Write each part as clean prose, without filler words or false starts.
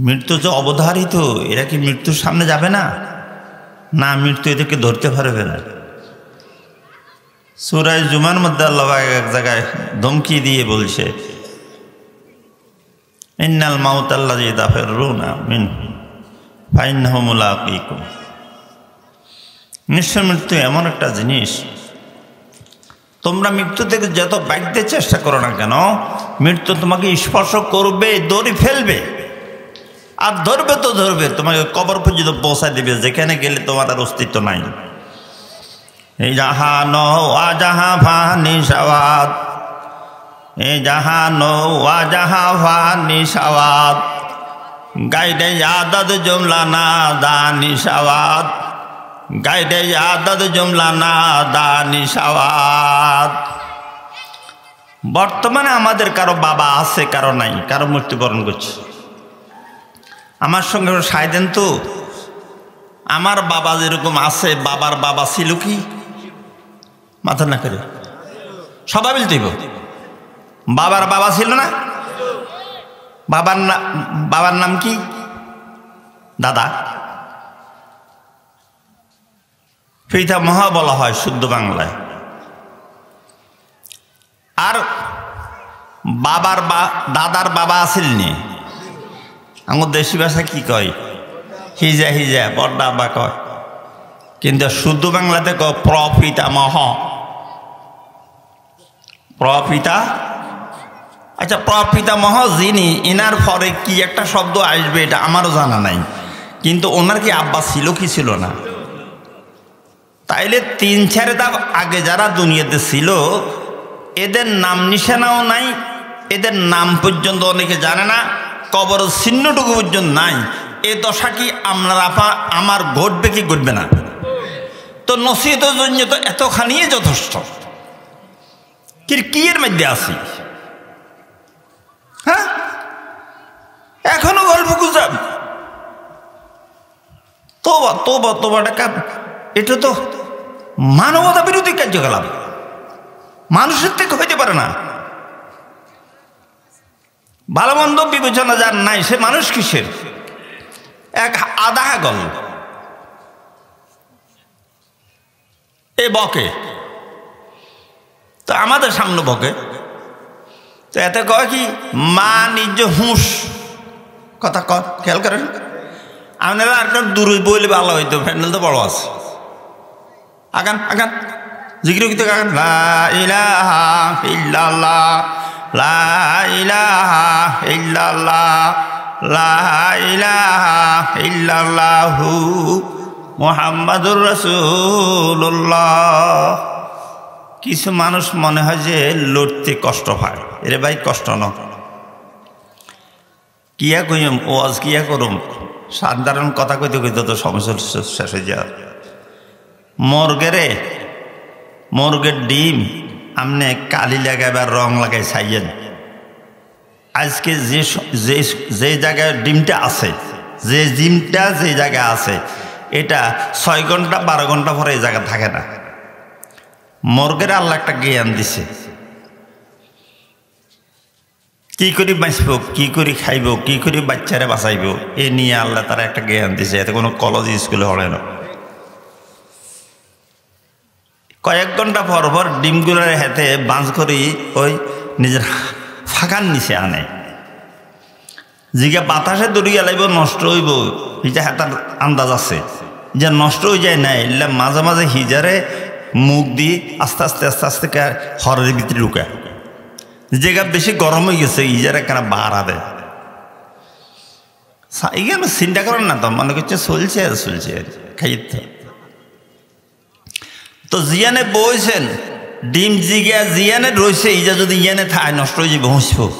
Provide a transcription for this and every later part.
মৃত্যু যে অবধারিত, এরা কি মৃত্যুর সামনে যাবে না? না, মৃত্যু এদেরকে ধরতে পারবে না। সূরা জুমার মধ্যে আল্লাহ এক জায়গায় ধমকি দিয়ে বলছে, ইন্নাল মাউতাল্লাযী তাফিররুনা মিনহু ফাইন্নাহু মুলাকীকুম। নিশ্চয় মৃত্যু এমন একটা জিনিস, তোমরা মৃত্যু থেকে যত বাঁচতে চেষ্টা করো না কেন, মৃত্যু তোমাকে স্পর্শ করবে, ধরে ফেলবে। আর ধরবে তো ধরবে, তোমাকে কবর পর্যন্ত পৌঁছায় দিবে, যেখানে গেলে তোমার আর অস্তিত্ব নাই। এই জাহান ওয়া জাহা ফানি সাওয়াত, এই জাহান ওয়া জাহা ফানি সাওয়াত, গাইডে আদদ জুমলা না দানি সাওয়াত, গাইডে আদদ জুমলা না দানি সাওয়াত। বর্তমানে আমাদের কারো বাবা আছে, কারো নাই, কারো মৃত্যুবরণ করছে। আমার সঙ্গে সায় দেন তো, আমার বাবা যেরকম আছে, বাবার বাবা ছিল কি? মাথা না করে সবাই বলতেইব, বাবার বাবা ছিল না? বাবার নাম কি? দাদা। পিতামহ বলা হয় শুদ্ধ বাংলায়। আর দাদার বাবা আসিল নি, আমার দেশি ভাষা কি কয়? হিজা হিজা, বড় আব্বা কয়। কিন্তু শুদ্ধ বাংলাতে কয় প্রপিতামহ। প্রপিতা, আচ্ছা প্রপিতামহ যিনি, ইনার পরে কি একটা শব্দ আসবে এটা আমারও জানা নাই, কিন্তু ওনার কি আব্বা ছিল কি ছিল না? তাইলে 3-4 ধাপ আগে যারা দুনিয়াতে ছিল, এদের নাম নিশানাও নাই, এদের নাম পর্যন্ত অনেকে জানে না, কবর চিহ্নটুকু পর্যন্ত নাই। এ দশা কি আমার ঘটবে কি ঘটবে না? তো নসিহতের জন্য তো এতখানি যথেষ্ট। কি এর মধ্যে আছি? হ্যাঁ, এখনো গল্প গুজব। তোবা তোবা তোবা টাকা, এটা তো মানবতা বিরোধী কার্যকলাপ, মানুষের থেকে হইতে পারে না। ভালো মন্দ বিবেচনা যার নাই, সে মানুষ কিসের? এক আধা গল এ বকে, তো আমাদের সামনে বকে, তো এতে কয় কি মা নিজ হুঁশ কথা কর, খেয়াল করেন। আপনারা আপনার দূরে বইলে ভালো হইতো, প্যান্ডেল তো বড় আছে। আগান আগান জিকির গীত আগান, লা ইলাহা ইল্লাল্লাহ, লা ইলাহা ইল্লাল্লাহ, লা ইলাহা ইল্লাল্লাহু মুহাম্মাদুর রাসূলুল্লাহ। কিছু মানুষ মনে হয় যে লড়তে কষ্ট হয়, এরে ভাই কষ্ট ন, কিয়া কইম ওয়াজ কিয়া করুম, সাধারণ কথা কইতে কইতে তো সমস্যা শেষ হয়ে যায়। মুরগের ডিম আমনে কালি লাগাইবার রং লাগাই ছাইয়েন। আজকে যে জায়গায় ডিমটা আছে, যে জায়গায় আছে, এটা 6 ঘন্টা 12 ঘন্টা পরে এই জায়গা থাকে না। মুরগের আল্লাহ একটা জ্ঞান দিছে, কি করি বাঁচব, কি করি খাইব, কি করি বাচ্চারে বাঁচাইব, এ নিয়ে আল্লাহ তারা একটা জ্ঞান দিছে। এতে কোনো কলেজ স্কুলে হলে না। কয়েক ঘন্টা পর পর ডিমগুলোর হাতে বাঁচ করি ওই নিজের ফাঁকার নিচে আনে, জিগা বাতাসে দড়িয়া লাগবে নষ্ট হইব, এটা হাতার আন্দাজ আছে যে নষ্ট হয়ে যায় না। এলে মাঝে মাঝে হিজারে মুখ দিয়ে আস্তে আস্তে আস্তে আস্তে হরের ভিতরে ঢুকায়, জায়গা বেশি গরম হয়ে গেছে, ইজারে কেন বাড়া দেয়। এখানে চিন্তা করেন না, তো মনে করছে চলছে খাইতে। তো জিয়ানে বইছেন ডিম জিয়ানে রয়েছে, ইজা যদি ইয়ানে থায় নষ্ট হয়ে যাবে, হুঁসব।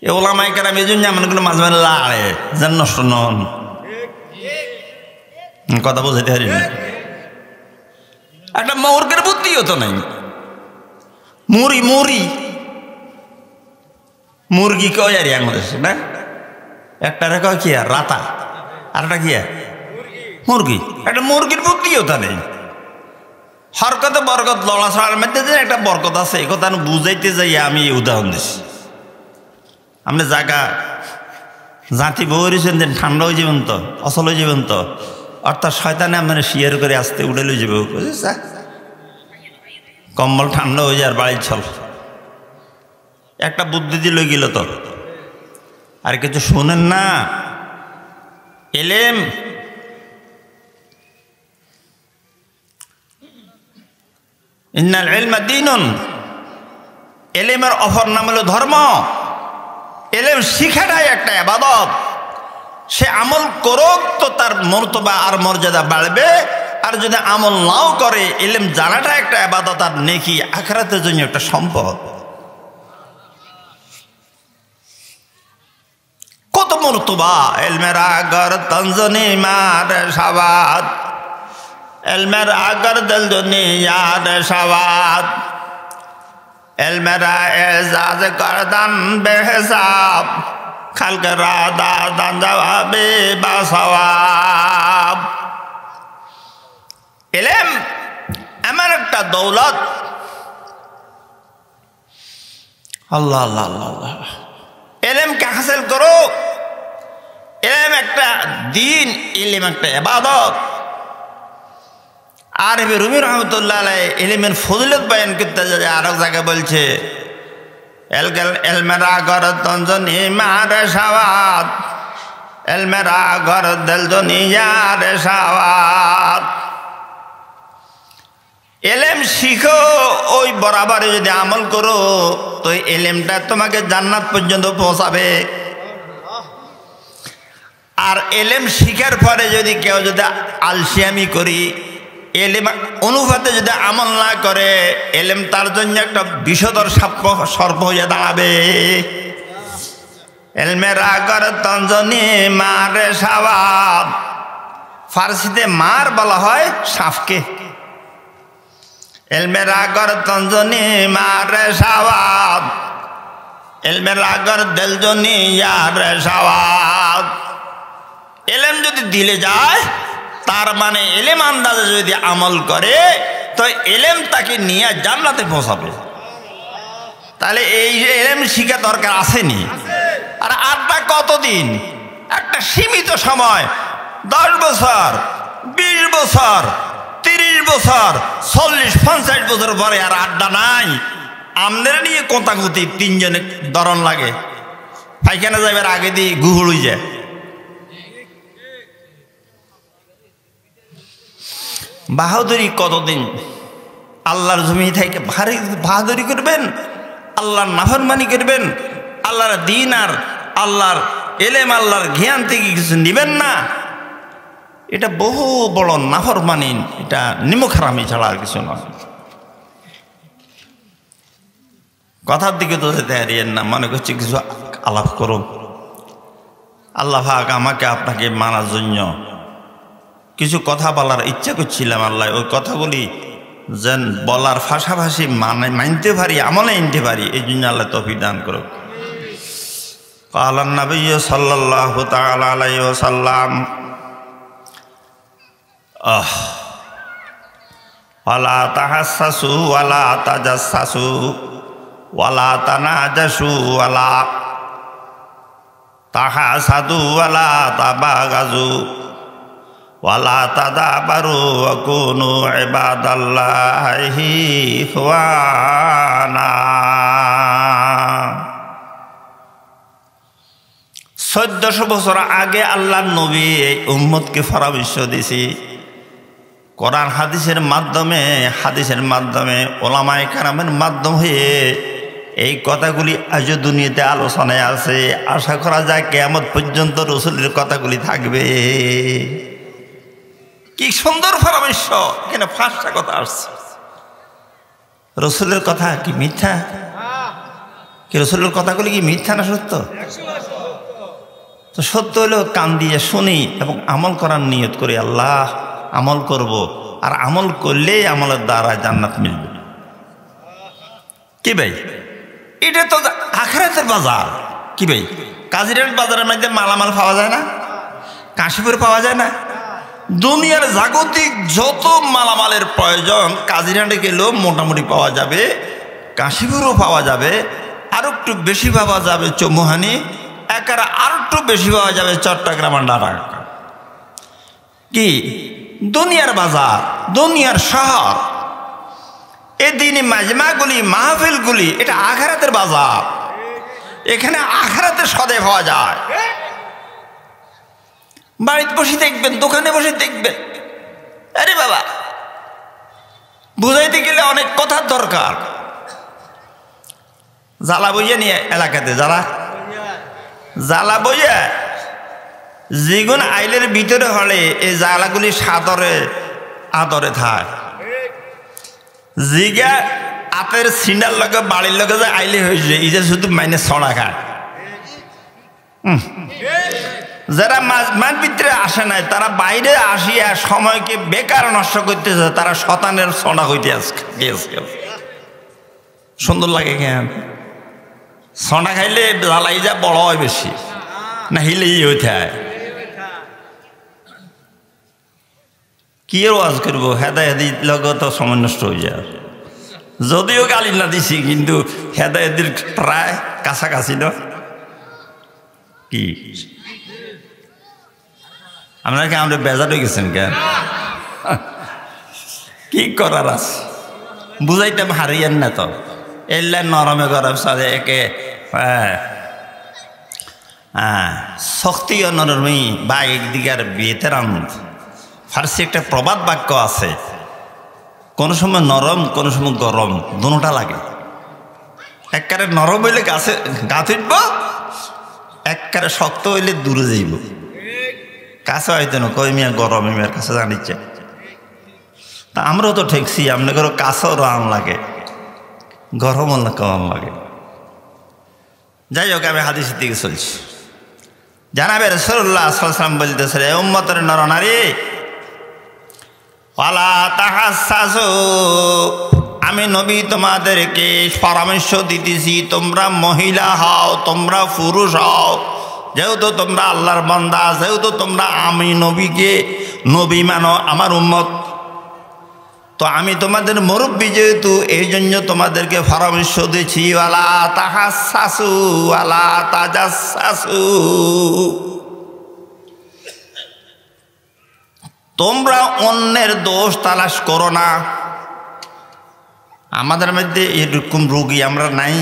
এ ওলামায়ে কেরাম এই জন্য মনে করলো মাঝে মাঝে লাড়ে যেন নষ্ট নন। কথা বোঝাতে পারি না, একটা মুরগের বুদ্ধিও তো নাই। মুরগি কয় আর আমাদের না, একটা রেখা কি আর রাতা, আর একটা কি মুরগি। একটা মুরগির বুদ্ধিও তা নেই। হরকতে বরকত লড়া ছড়ার মধ্যে যে একটা বরকত আছে, এই কথা বুঝাইতে যাই আমি এই উদাহরণ দিচ্ছি। আপনি জায়গা জাতি বউরিছেন দেন ঠান্ডা হয়ে যাবেন তো, অচল হয়ে যাবেন তো, অর্থাৎ শয়তানে আপনারা শিয়ার করে আসতে উড়ে লই যাবে, বুঝেছা? কম্বল ঠান্ডা হয়ে যায় আর বাড়ির ছল। একটা বুদ্ধি দিয়ে লই গেল তো, আর কিছু শোনেন না। এলেম ইন্নাল ইলমা দীনুন, এলেমের অপর নাম হলো ধর্ম। এলেম শিখাটাই একটা ইবাদত। সে আমল করুক তো তার মর্তবা আর মর্যাদা বাড়বে, আর যদি আমল নাও করে এলেম জানাটা একটা ইবাদত আর নেকি আখিরাতের জন্য একটা সম্পদ। কত মর্তবা এলমের আগর তঞ্জনি মার সাবাদ, এলমের আগর দলজনি ইয়ার সাবাদ, এলমেরা এজাজ করদান বেহসাব, খালকরা দাদান জবাবে বাসওয়াব। এলেম এমন একটা দৌলত, আল্লাহ আল্লাহ আল্লাহ। এলেমকে হাসিল করো। এলেম একটা দিন, এলেম একটা ইবাদত। আর রুমি রহমতুল্লাহ আলাইহি এলেমের ফজিলত বয়ান করতে যায় আরেক জায়গায় বলছে, এলমেরা ঘর তঞ্জনি মার সাওয়াত, এলমেরা ঘর দলজনি ইয়ার সাওয়াত। এলেম শিখো, ওই বরাবরে যদি আমল করো তো এলেমটা তোমাকে জান্নাত পর্যন্ত পৌঁছাবে। আর এলেম শিখার পরে যদি কেউ যদি আলসিয়ামি করি, এলেম অনুপাতে যদি আমল না করে, এলেম তার জন্য একটা বিষধর সর্প হয়ে দাঁড়াবে। এলমের আগর তঞ্জনি মার সাওয়াত, ফার্সিতে মার বলা হয় সাপকে। এলমের আগর তঞ্জনি মার সাওয়াত, এলমের আগর দেলজনি ইয়ার সাওয়াত। এলেম যদি দিলে যায়, তার মানে এলেম আন্দাজে যদি আমল করে তো এলেম তাকে নিয়ে জান্নাতে পৌঁছাবে। তাহলে এই যে এলেম শিখা দরকার আসেনি। আর আড্ডা কতদিন? একটা সীমিত সময়, 10 বছর, 20 বছর, 30 বছর, 40-50 বছর পরে আর আড্ডা নাই। আমাদের নিয়ে কোতাকুতি, 3 জনে দরন লাগে, পায়খানা যাইবার আগে দিয়ে গুহুল হয়ে যায়। বাহাদুরি কতদিন? আল্লাহর জমি থেকে বাহাদুরি করবেন, আল্লাহর নাফরমানি করবেন, আল্লাহর দিন আর আল্লাহর এলেম, আল্লাহর জ্ঞান থেকে কিছু নিবেন না। এটা বহু বড় নাফরমানি, এটা নিমখারামি ছাড়া আর কিছু নয়। কথার দিকে তো যেতে হারিয়েন না, মনে করছি কিছু আলাপ করুন। আল্লাহ পাক আমাকে আপনাকে মানার জন্য কিছু কথা বলার ইচ্ছা করছিলাম। আল্লাহ ওই কথাগুলি যেন বলার পাশাপাশি মানতে পারি, আমলে আনতে পারি, এই জন্য আল্লাহ তৌফিক দান করুক। কালান নবী সাল্লাল্লাহু তাআলা আলাইহি ওয়াসাল্লাম, ওয়ালা তাহাসসু ওয়ালা তাজাসসু ওয়ালা তানাজাসু ওয়ালা তাহাসাদু ওয়ালা তাবাগাজু ওয়ালা তাদাবারু ওয়া কুনু ইবাদাল্লাহি ইখওয়ানা। 1400 বছর আগে আল্লাহর নবী এই উম্মতকে পরামর্শ দিয়েছি। কোরআন হাদিসের মাধ্যমে ওলামায়ে কেরামের মাধ্যম হয়ে এই কথাগুলি আজও দুনিয়াতে আলোচনায় আছে। আশা করা যায় কিয়ামত পর্যন্ত রাসূলের কথাগুলি থাকবে। কি সুন্দর পরামর্শ! এখানে 5টা কথা আসছে। রাসূলের কথা কি মিথ্যা? কি রাসূলের কথাগুলি কি মিথ্যা না সত্য? তো সত্য হলেও কান দিয়ে শুনি এবং আমল করার নিয়ত করি, আল্লাহ আমল করব, আর আমল করলেই আমলের দ্বারা জান্নাত মিলবে। কি ভাই, এটা তো আখিরাতের বাজার। কি ভাই, কাজিরাট বাজারের মধ্যে মালামাল পাওয়া যায় না? কাশীপুর পাওয়া যায় না? দুনিয়ার জাগতিক যত মালামালের প্রয়োজন কাজিরাটে গেলেও মোটামুটি পাওয়া যাবে, কাশীপুরও পাওয়া যাবে, আরো একটু বেশি পাওয়া যাবে চৌমুহানি, একেবারে আর একটু বেশি পাওয়া যাবে চট্টগ্রাম আর ঢাকা। কি দুনিয়ার বাজার, দুনিয়ার শহর, এদিনই মাজমাগুলি, মাহফিলগুলি, এটা আখিরাতের বাজার। এখানে আখিরাতের সদে পাওয়া যায়। বাড়িতে বসে দেখবেন, দোকানে বসে দেখবেন। আরে বাবা, বুঝাইতে গেলে অনেক কথার দরকার। জ্বালা বইয়া নিয়ে এলাকাতে জ্বালা বইয়া যেগুন আইলের ভিতরে হলে এই জ্বালাগুলি সাদরে আদরে থাক। জিগা আপের সিন্ডার লগে বাড়ির লগে যে আইলে হয়েছে, এই যে শুধু মাইনে ছড়া খায়। যারা মাঝ ভিতরে আসে নাই, তারা বাইরে আসিয়া সময়কে বেকার নষ্ট করতেছে। তারা শতানের ছড়া হইতে আসছে। সুন্দর লাগে কেন? ছড়া খাইলে জ্বালাই যা বড় হয় বেশি, না হিলেই হইতে হয়। কি ওয়াজ করবো? হেদায়েদির লগে তো সময় নষ্ট হয়ে যায়। যদিও গালি না দিছি, কিন্তু হেদায়েদির প্রায় কাছাকাছি না। কি আপনারা কি আমাদের বেজার হয়ে গেছেন কেন? কি করার আছে? বুঝাইতে হারিয়েন না তো। এলে নরমে গরম সাথে একে শক্তি নরমি বা একদিকার বিয়েতে রান্ধ। ফার্সি একটা প্রবাদ বাক্য আছে, কোনো সময় নরম, কোনো সময় গরম, দুটোটা লাগে। একবারে নরম হইলে গাছে গা উঠব, একবারে শক্ত হইলে দূরে যাইব। কাছে হইতে না কই মিয়া গরম, মিয়ার কাছে জানিচ্ছে। তা আমরাও তো ঠেকছি, আপনাদের কাছেও রান লাগে, গরমও না কম লাগে। যাই হোক, আমি হাদিসের দিকে চলছি। জানাবে রাসূলুল্লাহ সাল্লাল্লাহু আলাইহি ওয়াসাল্লাম বলতেছে, উম্মতের নরনারী, ওয়ালা তাহাসসাসু, আমি নবী তোমাদেরকে পরামর্শ দিতেছি, তোমরা মহিলা হও, তোমরা পুরুষ হও, যেহেতু তোমরা আল্লাহর বান্দা, যেহেতু তোমরা আমি নবীকে নবী মানো, আমার উম্মত, তো আমি তোমাদের মুরব্বী যেহেতু, এই জন্য তোমাদেরকে পরামর্শ দিচ্ছি, ওয়ালা তাহাসসাসু ওয়ালা তাজাসসাসু, তোমরা অন্যের দোষ তালাশ করো না। আমাদের মধ্যে এরকম রোগী আমরা নাই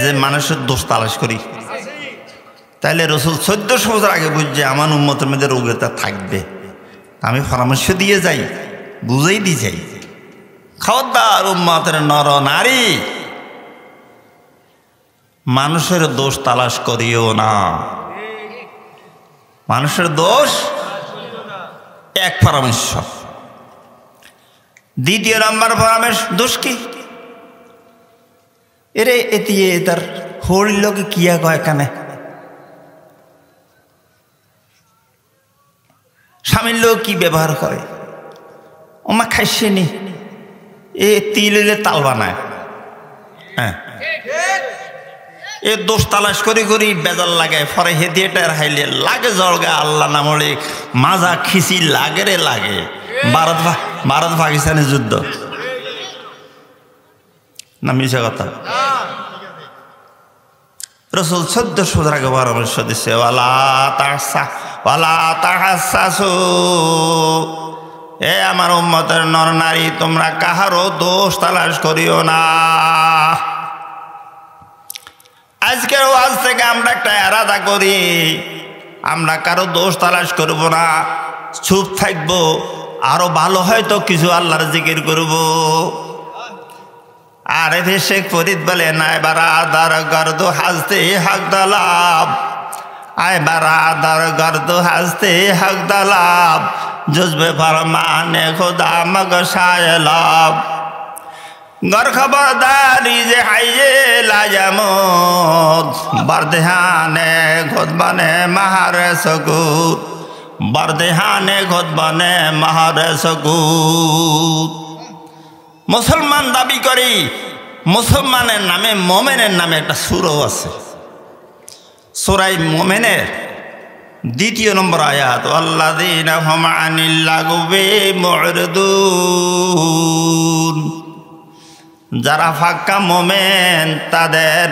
যে মানুষের দোষ তালাশ করি। তাইলে রাসূল 1400 বছর আগে বুঝছে আমার উম্মতের মধ্যে রোগীটা থাকবে, আমি পরামর্শ দিয়ে যাই, বুঝাই দিয়ে যাই, খবরদার উম্মতের নর নারী, মানুষের দোষ তালাশ করিও না। মানুষের দোষ এক পরামর্শ। দ্বিতীয় নম্বর পরামর্শ, দোষ কি? এরে এতিয়ে তার হোড়ির লোকে কিয়া কয় কানে, স্বামীর লোক কি ব্যবহার করে, ওমা খাইছেনি, এ তিল হইলে তাল বানায়। হ্যাঁ, এ দোষ তালাশ করি করি বেজাল লাগে, পরে হেদিয়েটার হাইলে লাগে জলগা, আল্লাহ নামলে মাজা খিচি লাগে রে লাগে। ভারত পাকিস্তানের যুদ্ধ না মিশা কথা? রাসূল 1400 বছর আগে পরামর্শ দিচ্ছে, ওয়ালা তাহাসসাসু, এ আমার উম্মতের নর নারী, তোমরা কাহারও দোষ তালাশ করিও না। আজকের ওয়াজ থেকে আমরা একটা এরাদা করি, আমরা কারো দোষ তালাশ করব না, চুপ থাকবো, আরো ভালো হয়তো কিছু আল্লাহর জিকির করব। আর এতে শেখ ফরিদ বলে, নাই বারাদার গর্দ হাসতে হক দালাব, আয় বারাদার গর্দ হাসতে হক দালাব, জজবে ফরমানে খুদা মগ শায়লাব, গর খবরদারি যে হাইয়ে লাজামত, বরদেহানে ঘোদবানে মাহারে সগুত, বরদেহানে ঘোদবানে মাহারে সগুত। মুসলমান দাবি করি, মুসলমানের নামে, মোমেনের নামে একটা সূরা আছে, সূরা মোমেনের 2 নম্বর আয়াত, আল্লাযীনা হুম আনিল লাগবি মুরদুন, যারা ফাঁকা মোমেন তাদের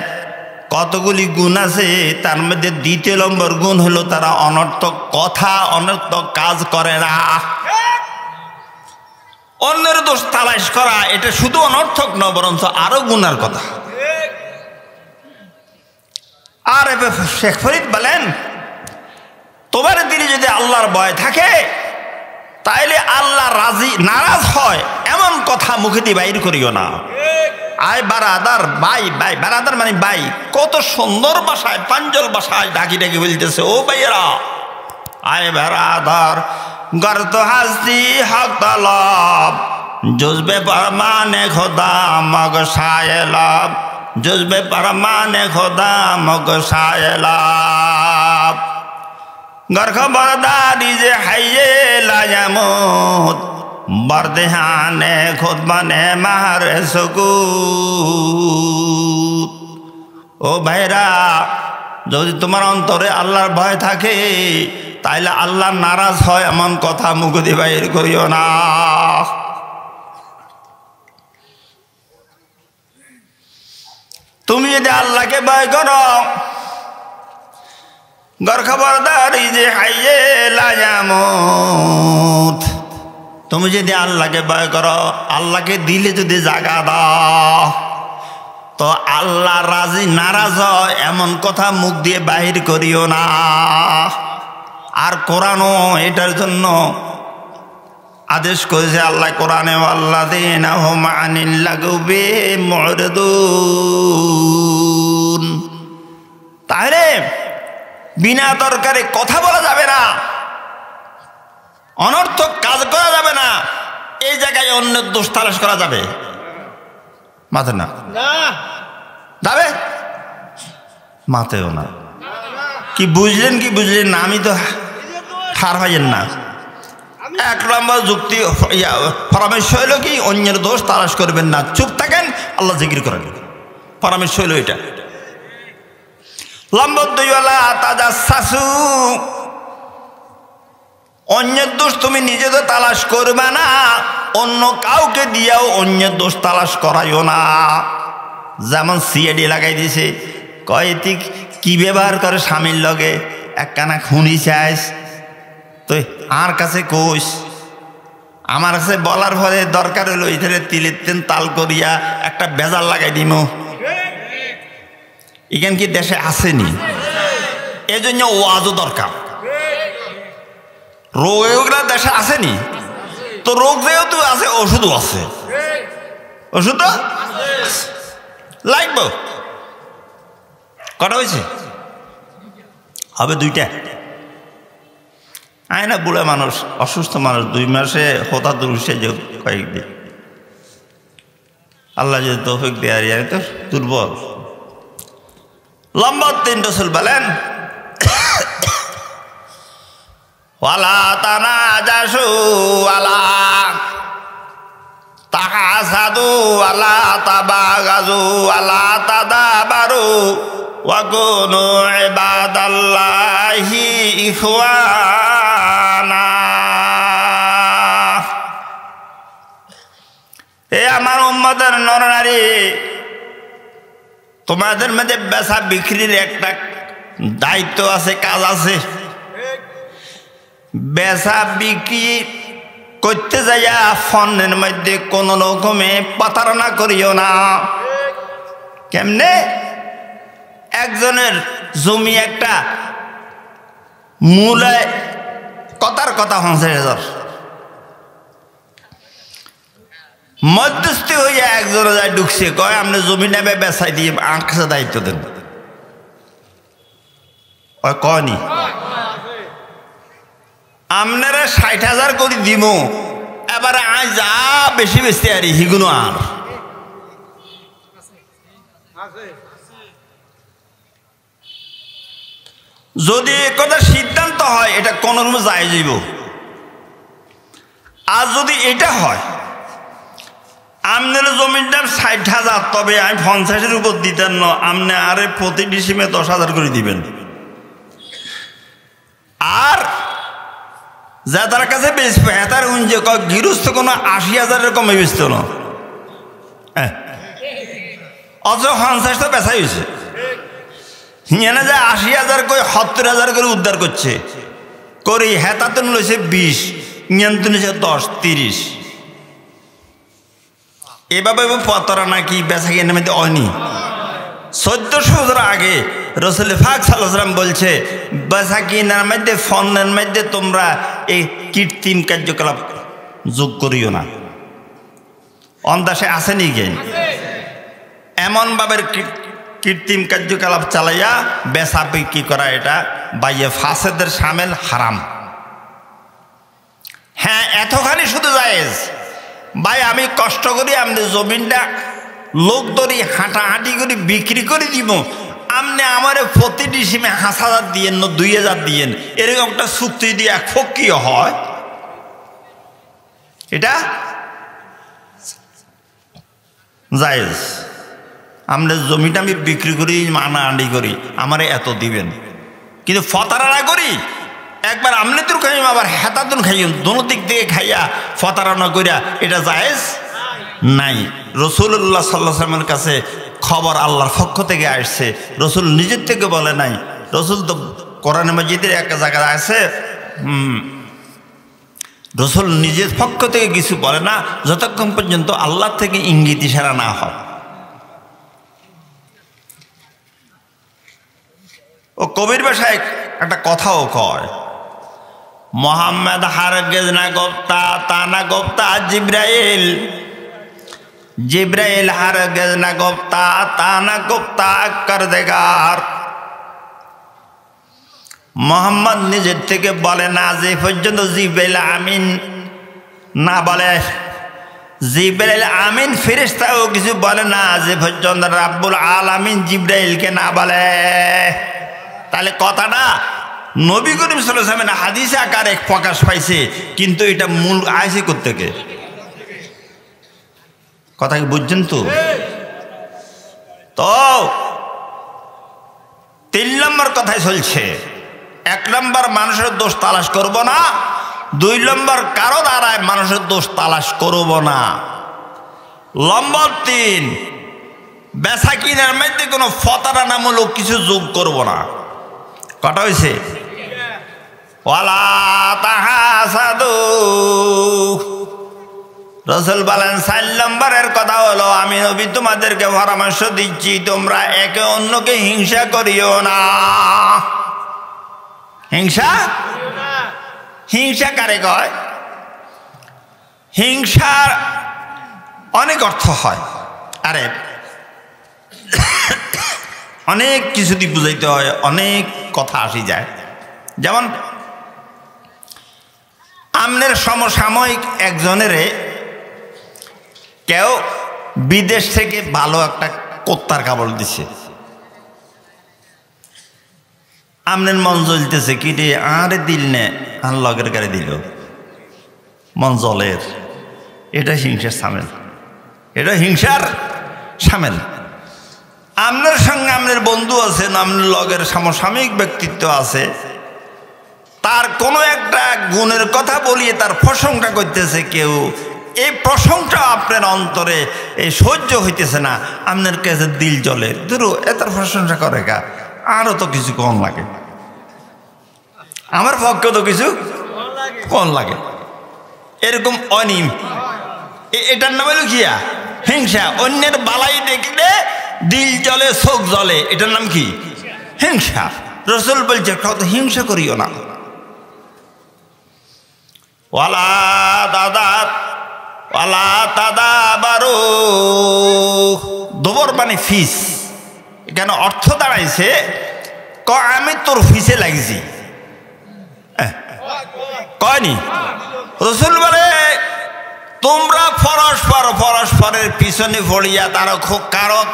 কতগুলি গুণ আছে, তার মধ্যে দ্বিতীয় নম্বর গুণ হলো তারা অনর্থক কথা অনর্থক কাজ করে না। অন্যের দোষ তালাশ করা এটা শুধু অনর্থক নয়, বরঞ্চ আরো গুণার কথা। আর শেখ ফরিদ বলেন, তোমার দিলে যদি আল্লাহর ভয় থাকে তাইলে আল্লাহ রাজি নারাজ হয় এমন কথা মুখে দিয়ে বাইর করিও না। আয় বারাদার, ভাই ভাই, বারাদার মানে ভাই, কত সুন্দর ভাষায় প্রাঞ্জল ভাষায় ডাকি ডাকি বলতেছে, ও ভাইয়েরা, আয় বারাদার গর তো হাসতি হক তলব জুজবে পরমানে খোদা মগ শায়লাব, জুজবে পরমানে খোদা মগ শায়লাব, গর খবরদারি যে হাইয়ে লায়ামুত বরদেহানে খুদ বনে মার সুকুত। ও ভাইরা, যদি তোমার অন্তরে আল্লাহর ভয় থাকে তাইলে আল্লাহ নারাজ হয় এমন কথা মুখ দিয়ে বাইর করিও না। তুমি যদি আল্লাহকে ভয় করো, গর খবরদারি যে হাইয়ে লায়ামুত, তুমি যদি আল্লাহকে ভয় করো, আল্লাহকে দিলে যদি জাগা দাও, তো আল্লাহ রাজি নারাজ হয় এমন কথা মুখ দিয়ে বাহির করিও না। আর কোরআনও এটার জন্য আদেশ করেছে আল্লাহ কোরআনে, আল্লাযীনা হুম আনিল লাগবি মুরিদুন। তাহলে বিনা দরকারে কথা বলা যাবে না, অনর্থক কাজ করা যাবে না, এই জায়গায় অন্যের দোষ তালাশ করা যাবে মাথে না, যাবে মাথেও না। কি বুঝলেন কি বুঝলেন না? আমি তো হার হইয়েন না। এক নম্বর যুক্তি পরামর্শ হইল কি, অন্যের দোষ তালাশ করবেন না, চুপ থাকেন, আল্লাহ জিকির করেন। পরামর্শ হইল এটা। নম্বর 2 ওয়ালা তাজাসসু, অন্যের দোষ তুমি নিজে তো তালাশ করবে না, অন্য কাউকে দিয়াও অন্যের দোষ তালাশ করাইও না। যেমন সিআইডি লাগাই দিছে, কয় তুই কি ব্যবহার করে স্বামীর লগে, একখানা খুনি চাইস, তো আর কাছে কোষ, আমার কাছে বলার পরে দরকার হলো এখানে তিলের তেন তাল করিয়া একটা বেজার লাগাই দিম। এখান কি দেশে আসেনি? এই জন্য ওয়াজও দরকার। রোগগুলা দেশে আসেনি তো, রোগ যেহেতু আছে ওষুধও আছে, ওষুধ লাগবে। কটা হয়েছে? হবে 2টা। আয় না, বুড়া মানুষ, অসুস্থ মানুষ, 2 মাসে হতা দুর্সে যে কয়েকদিন আল্লাহ যদি তৌফিক দেয়, আর তো দুর্বল। নম্বর 3 রাসূল বলেন, ওয়ালা তানাজাসু ওয়ালা তাহাসাদু ওয়ালা তাবাগাজু ওয়ালা তাদাবারু ওয়া কুনু ইবাদাল্লাহি ইখওয়ানা। এ আমার উম্মতের নরনারী, তোমাদের মধ্যে বেচা বিক্রির একটা দায়িত্ব আছে, কাজ আছে। বেচা বিক্রি করতে যাইয়া ফন্নের মধ্যে কোন রকমে প্রতারণা করিও না। কেমনে? একজনের জমি একটা মূলে কথার কথা 50,000, মধ্যস্থি হইয়া একজনে যায় ঢুকছে, কয় আপনি জমি নেবে বেচাই দিয়ে আমার কাছে দায়িত্ব দেন। কয়নি আপনারা 60,000 করে দিব, এবারে আজ যা বেশি বেশি আর হিগুনো আর যদি কথা সিদ্ধান্ত হয় এটা কোন রকম যায় যাইব। আর যদি এটা হয় আপনার জমির দাম 60,000, তবে আমি 50-এর উপর দিতেন না, আপনি আরে প্রতি ডিসিমে 10,000 করে দিবেন। আর যাদের কাছে বেচবে তার উঞ্জে গৃহস্থ কোনো 80,000-এর কমে বেচত না, অথচ 50 তো বেচা হয়েছে। হিয়ানা যায় ৮০,০০০ করে ৭০,০০০ করে উদ্ধার করছে করি হেতাতন লইছে ২০, নিয়ন্ত্রণ হয়েছে ১০, ৩০। এভাবে পতরা নাকি বেচা কিনে মধ্যে অনি ১৪০০ বছর আগে রসুল পাক সাল্লাল্লাহু আলাইহি ওয়াসাল্লাম বলছে বেচা কিনার মধ্যে ফন্নের মধ্যে তোমরা এই কৃত্রিম কার্যকলাপ যোগ করিও না। অন্দাসে আসেনি জ্ঞান এমন ভাবের কৃত্রিম কার্যকলাপ চালাইয়া বেচা বিক্রি করা এটা বাইয়ে ফাসেদের শামেল হারাম। হ্যাঁ এতখানি শুধু জায়েজ ভাই আমি কষ্ট করি আপনি জমিনটা লোক ধরি হাঁটাহাঁটি করি বিক্রি করে দিব, আপনি আমার প্রতি ডিসিমে ৫,০০০ দিয়েন না ২,০০০ দিয়েন, এরকম একটা চুক্তি দিয়ে এক ফকিও হয়, এটা জায়েজ। আমাদের জমিটা আমি বিক্রি করি আনাআনি করি আমারে এত দিবেন, কিন্তু ফতারানা করি একবার আমনে তোর খাইম আবার হেতাতুন খাইম দোনো দিক থেকে খাইয়া ফতারানা করিয়া এটা জায়েজ নাই। রাসূলুল্লাহ সাল্লাল্লাহু আলাইহি ওয়াসাল্লামের কাছে খবর আল্লাহর পক্ষ থেকে আসছে, রসুল নিজের থেকে বলে নাই। রসুল তো কোরআন মাজিদের এক জায়গায় আছে রসুল নিজের পক্ষ থেকে কিছু বলে না যতক্ষণ পর্যন্ত আল্লাহ থেকে ইঙ্গিত ইশারা না হয়। ও কবির ভাষায় একটা কথাও কয়, মোহাম্মদ হারগেজ না গোপ্তা তা না গোপ্তা জিব্রাইল, জিব্রাইল হারগেজ না গোপ্তা তা না গোপ্তা করদেগার। মোহাম্মদ নিজের থেকে বলে না যে পর্যন্ত জিব্রাইল আমিন না বলে, জিব্রাইল আমিন ফেরেশতাও কিছু বলে না যে পর্যন্ত রাব্বুল আলামিন জিব্রাইলকে না বলে। তাহলে কথাটা নবী করিম সাল্লাল্লাহু আলাইহি ওয়াসাল্লামের হাদিসে আকারে প্রকাশ পাইছে, কিন্তু এটা মূল আইছে কোত্থেকে? কথা কি বুঝছেন? তো ৩ নম্বর কথাই চলছে, ১ নম্বর মানুষের দোষ তালাশ করব না, ২ নম্বর কারো দ্বারায় মানুষের দোষ তালাশ করব না, নম্বর ৩ বেচা কিনার মধ্যে কোনো ফতারানামূলক কিছু যোগ করব না। কটা হয়েছে? ওয়ালা তাহাসাদু। রাসূল বলেন ৪ নম্বরের কথা হলো আমি নবী তোমাদেরকে পরামর্শ দিচ্ছি তোমরা একে অন্যকে হিংসা করিও না। হিংসা, হিংসা কারে কয়? হিংসার অনেক অর্থ হয়, আরে অনেক কিছু দিয়ে বুঝাইতে হয়, অনেক কথা আসি যায়। যেমন আমনের সমসাময়িক একজনের কেউ বিদেশ থেকে ভালো একটা কোত্তার কাপড় দিছে, আমনের মন জ্বলতেছে কি রে আরে দিল নে আর লগের গাড়ি দিল, মন জলের, এটা হিংসার সামিল, এটা হিংসার সামিল। আপনার সঙ্গে আপনার বন্ধু আছেন, আপনার লগের সমসাময়িক ব্যক্তিত্ব আছে, তার কোনো একটা গুণের কথা বলিয়ে তার প্রশংসা করতেছে কেউ, এই প্রশংসা আপনার অন্তরে এই সহ্য হইতেছে না, আপনার কাছে দিল জ্বলে, ধরো এত প্রশংসা করে কা, আরও তো কিছু কম লাগে, আমার পক্ষে তো কিছু কম লাগে, এরকম অনিম, এটার নাম হলো কিয়া হিংসা। অন্যের বালাই দেখলে দিল জ্বলে চোখ জ্বলে, এটার নাম কি? হিংসা। রাসূল বলছে কত হিংসা করিও না। ওয়ালা দাদা ওয়ালা দাদা বারো, দুবর মানে ফিস, এখানে অর্থ দাঁড়াইছে ক আমি তোর ফিসে লাগিছি, কয়নি? রাসূল বলে তোমরা পরস্পর পরস্পরের পিছনে পড়িয়া তার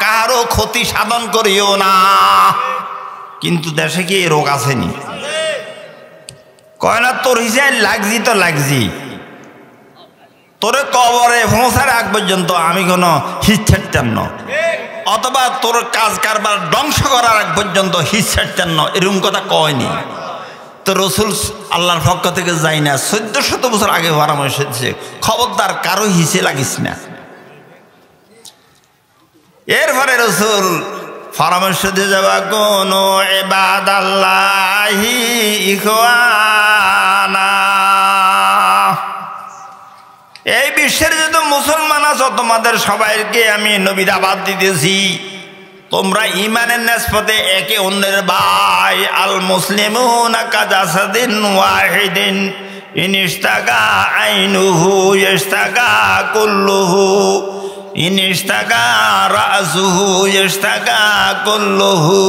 কারো ক্ষতি সাধন করিও না। কিন্তু দেশে কি এই রোগ আসেনি? কয় না তোর হিসেবে লাগছি তো লাগছি, তোরে কবরে পৌঁছার আগ পর্যন্ত আমি কোনো হিত ছাড়তাম না, অথবা তোর কাজ কারবার ধ্বংস করার আগ পর্যন্ত হিত ছাড়তাম না, এরকম কথা কয়নি তো। রাসূল আল্লাহর পক্ষ থেকে যাই না, ১৪০০ বছর আগে পরামর্শ দিচ্ছে খবরদার কারো হিসে লাগিস না। এরপরে রাসূল পরামর্শ দিয়ে যাবা কোনো ইবাদাল্লাহি ইখওয়ানা। এই বিশ্বের যত মুসলমান আছো তোমাদের সবাইকে আমি নবীর আবাদ দিতেছি, তোমরা ইমানের নিসবতে একে অন্যের ভাই। আল মুসলিমুনা কাজাসাদিন ওয়াহিদিন ইন ইশতাকা আইনুহু ইশতাকা কুল্লুহু ইন ইশতাকা রাসুহু ইশতাকা কুল্লুহু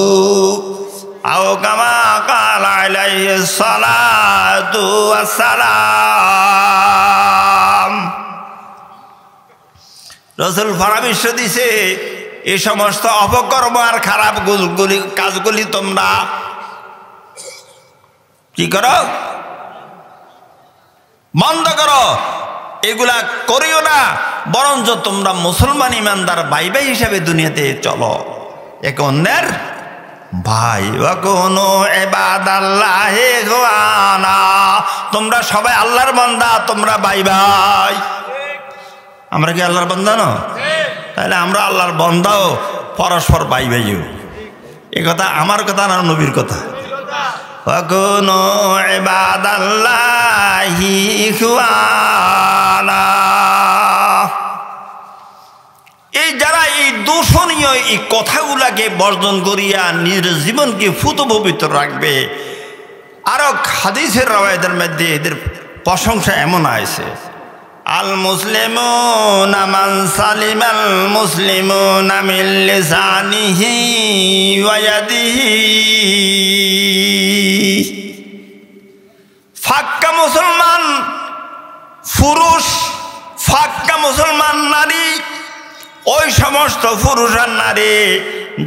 আও কামা ক্বালা আলাইহিস সালাতু ওয়াস সালাম। রাসূল পরামর্শ দিছে এই সমস্ত অপকর্ম আর খারাপ কাজগুলি তোমরা কি করো, বন্ধ করো, এগুলা করিও না, বরঞ্চ তোমরা মুসলমান ইমানদার ভাই ভাই হিসাবে দুনিয়াতে চলো, একে অন্যের ভাই। কোনো ইবাদাল্লাহি ইখওয়ানা, তোমরা সবাই আল্লাহর বান্দা, তোমরা ভাই ভাই। আমরা কি আল্লাহর বান্দা না? তাহলে আমরা আল্লাহর বান্দাও পরস্পর ভাই ভাইও। এ কথা আমার কথা না, নবীর কথা। কোনো ইবাদাল্লাহি ইখওয়ানা। এই যারা এই দূষণীয় এই কথাগুলাকে বর্জন করিয়া নিজের জীবনকে ফুত পবিত্র রাখবে, আরো হাদিসের রাওয়ায়াতের মধ্যে এদের প্রশংসা এমন আছে, আল মুসলিমুনা মান সালিমাল মুসলিমুনা মিন লিসানিহি ওয়া ইয়াদিহি। ফাক্কা মুসলমান পুরুষ, ফাক্কা মুসলমান নারী ওই সমস্ত পুরুষ আর নারী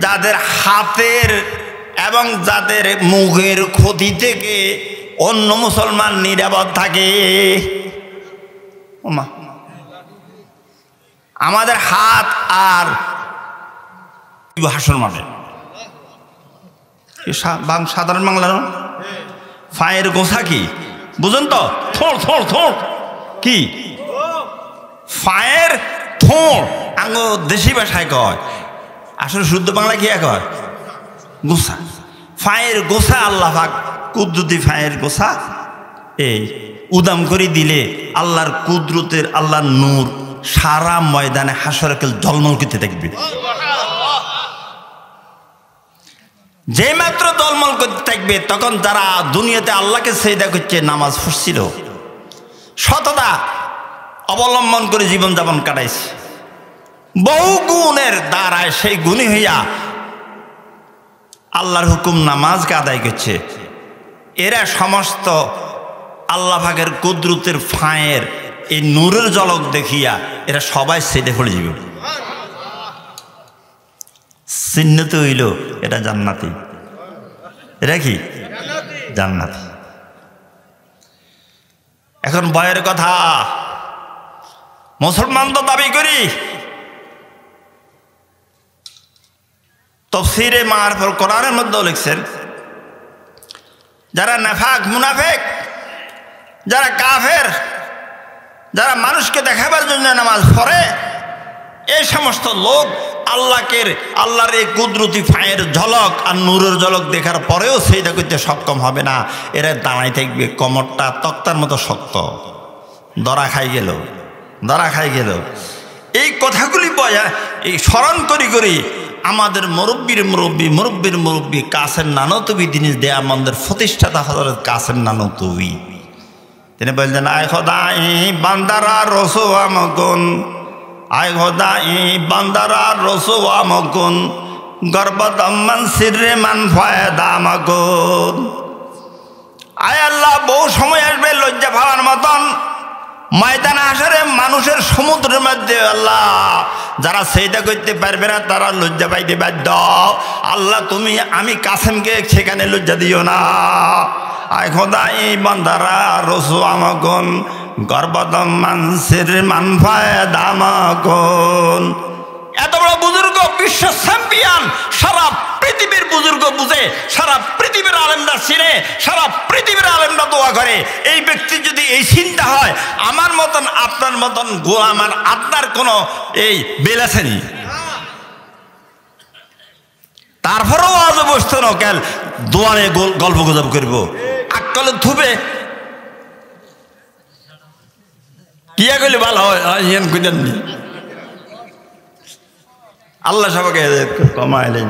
যাদের হাতের এবং যাদের মুখের ক্ষতি থেকে অন্য মুসলমান নিরাপদ থাকে। আমাদের হাত আর ভাষণ মানে সাধারণ বাংলা ফায়ের গোছা কি বুঝুন তো? থোড় থোড় থোড় কি ফায়ের থোড় আঙ্গ দেশি ভাষায় কয়, আসলে শুদ্ধ বাংলা কি কয়? গোছা। ফায়ের গোছা আল্লাহ পাক কুদরতি ফায়ের গোছা এই উদাম করে দিলে আল্লাহর কুদরতের আল্লাহর নূর সারা ময়দানে হাসরের জলমল করতে থাকবে। যে মাত্র জলমল করতে থাকবে তখন যারা দুনিয়াতে আল্লাহকে সেজদা করছে, নামাজ পড়ছিল, সততা অবলম্বন করে জীবনযাপন কাটাইছে, বহু গুণের দ্বারায় সেই গুণী হইয়া আল্লাহর হুকুম নামাজকে আদায় করছে, এরা সমস্ত আল্লাহ পাকের কুদরতের ফায়ের এই নূরের ঝলক দেখিয়া এরা সবাই সেদে পড়ে যাবে। চিহ্নিত হইল এটা জান্নাতি, এটা কি জান্নাতি। এখন ভয়ের কথা, মুসলমান তো দাবি করি, তাফসীরে মারফুল কোরআনের মধ্যেও লিখছেন যারা নাফাক মুনাফিক, যারা কাফের, যারা মানুষকে দেখাবার জন্য নামাজ পড়ে, এই সমস্ত লোক আল্লাহর এই কুদরতি ফায়ের ঝলক আর নূরের ঝলক দেখার পরেও সেইটা করতে সক্ষম হবে না। এরা দাঁড়াই থাকবে, কোমরটা তক্তার মতো শক্ত, ধরা খাই গেল। এই কথাগুলি এই স্মরণ করি আমাদের মুরব্বীর মুরব্বী কাসেম নানতুবি জিনিস দেয়া আমাদের প্রতিষ্ঠাতা হযরত কাসেম নানতুবি তিনি বললেন, আয় খোদাই বান্দারা রসো আমগুন, আয় খোদাই বান্দারা রসো আমগুন, গর্বদম্মান সিররে মান ফায়দা আমগুন। আয় আল্লাহ, বহু সময় আসবে লজ্জা পাওয়ার মতন ময়দানে হাসরে মানুষের সমুদ্রের মধ্যে আল্লাহ যারা সেইটা করতে পারবে না তারা লজ্জা পাইতে বাধ্য। আল্লাহ তুমি আমি কাসেমকে সেখানে লজ্জা দিও না। আয় খোদাই বান্দারা রসু আমাগুন, গর্বদম মানসির মানফায় দামাগুন। এত বড় বুজুর্গ, বিশ্ব চ্যাম্পিয়ন, সারা পৃথিবীর বুজুর্গ বুঝে, সারা পৃথিবীর আলেমরা চিনে, সারা পৃথিবীর আলেমরা দোয়া করে। এই ব্যক্তি যদি এই চিন্তা হয়, আমার মতন আপনার মতন গোলাম আর আপনার কোনো এই বেল আছে নি? তারপরেও আজ বসতো না কেন দোয়ানে গল্প গুজব করবো আকলে থুবে কিয়া করলে ভালো হয় আল্লাহ সবাইকে কমাইলেন।